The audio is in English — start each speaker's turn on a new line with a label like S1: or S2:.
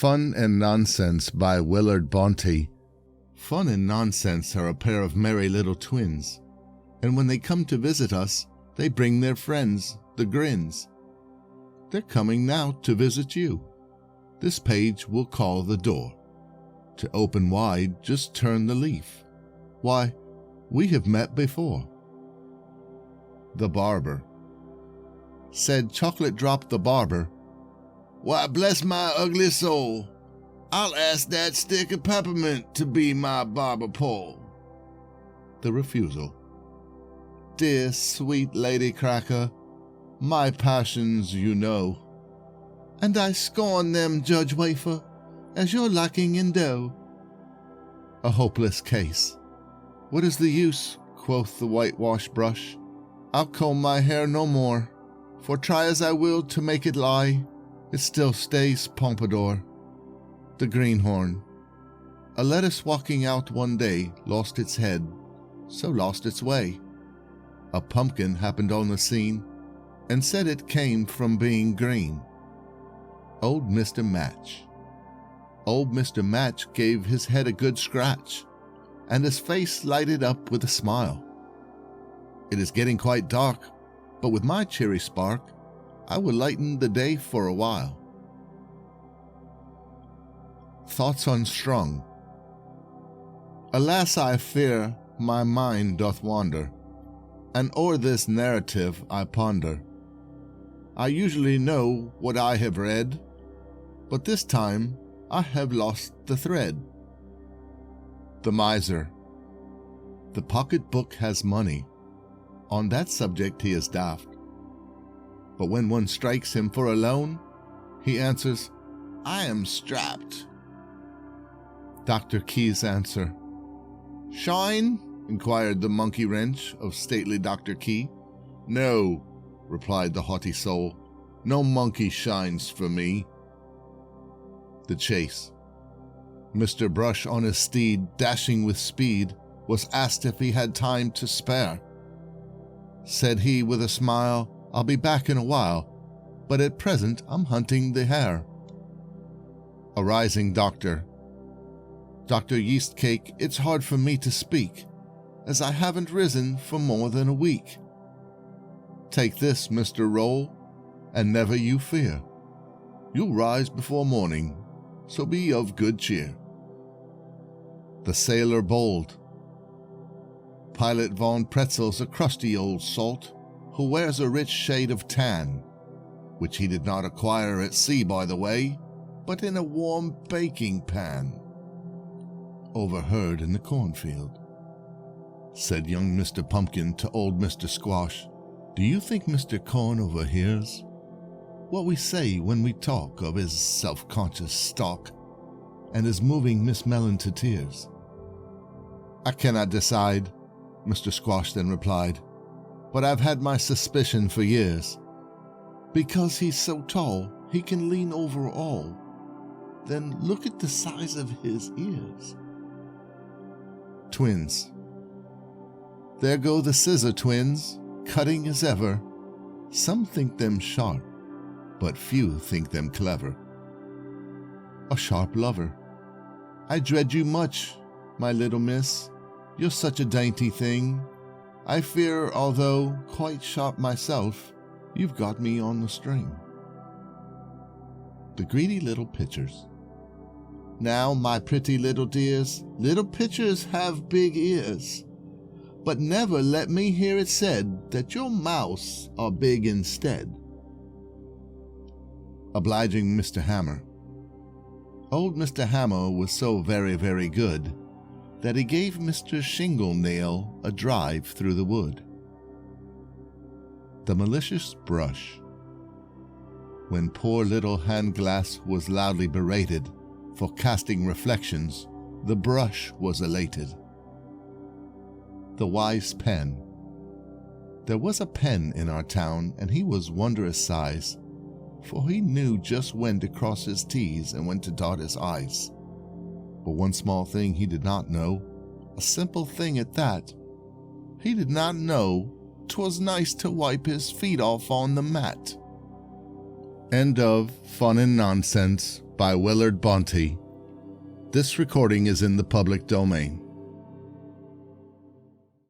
S1: Fun and Nonsense by Willard Bonte. Fun and Nonsense are a pair of merry little twins, and when they come to visit us, they bring their friends, the Grins. They're coming now to visit you. This page we'll call the door. To open wide, just turn the leaf. Why, we have met before. The Barber. Said Chocolate Drop the Barber, "Why, bless my ugly soul, I'll ask that stick of peppermint to be my barber pole." The Refusal. Dear sweet Lady Cracker, my passions you know, and I scorn them, Judge Wafer, as you're lacking in dough. A Hopeless Case. What is the use, quoth the whitewash brush? I'll comb my hair no more, for try as I will to make it lie, it still stays pompadour. The Greenhorn. A lettuce walking out one day lost its head, so lost its way. A pumpkin happened on the scene and said it came from being green. Old Mr. Match. Old Mr. Match gave his head a good scratch, and his face lighted up with a smile. It is getting quite dark, but with my cheery spark, I will lighten the day for a while. Thoughts Unstrung. Alas, I fear my mind doth wander, and o'er this narrative I ponder. I usually know what I have read, but this time I have lost the thread. The Miser. The pocketbook has money. On that subject he is daft. But when one strikes him for a loan, he answers, "I am strapped." Dr. Key's answer. "Shine?" inquired the monkey wrench of stately Dr. Key. "No," replied the haughty soul, "no monkey shines for me." The Chase. Mr. Brush on his steed, dashing with speed, was asked if he had time to spare. Said he with a smile, "I'll be back in a while, but at present I'm hunting the hare." A Rising Doctor. Dr. Yeastcake, it's hard for me to speak, as I haven't risen for more than a week. Take this, Mr. Roll, and never you fear. You'll rise before morning, so be of good cheer. The Sailor Bold. Pilot Von Pretzel's a crusty old salt, who wears a rich shade of tan, which he did not acquire at sea, by the way, but in a warm baking pan. Overheard in the cornfield. Said young Mr. Pumpkin to old Mr. Squash, "Do you think Mr. Corn overhears what we say when we talk of his self-conscious stalk and his moving Miss Melon to tears?" "I cannot decide," Mr. Squash then replied, "but I've had my suspicion for years. Because he's so tall, he can lean over all. Then look at the size of his ears." Twins. There go the Scissor Twins, cutting as ever. Some think them sharp, but few think them clever. A Sharp Lover. I dread you much, my little miss. You're such a dainty thing. I fear, although quite sharp myself, you've got me on the string. The Greedy Little Pitchers. Now, my pretty little dears, little pitchers have big ears, but never let me hear it said that your mouths are big instead. Obliging Mr. Hammer. Old Mr. Hammer was so very, very good that he gave Mr. Shingle Nail a drive through the wood. The Malicious Brush. When poor little Handglass was loudly berated for casting reflections, the brush was elated. The Wise Pen. There was a pen in our town, and he was wondrous size, for he knew just when to cross his T's and when to dot his I's. But one small thing he did not know, a simple thing at that. He did not know 'twas nice to wipe his feet off on the mat. End of Fun and Nonsense by Willard Bonte. This recording is in the public domain.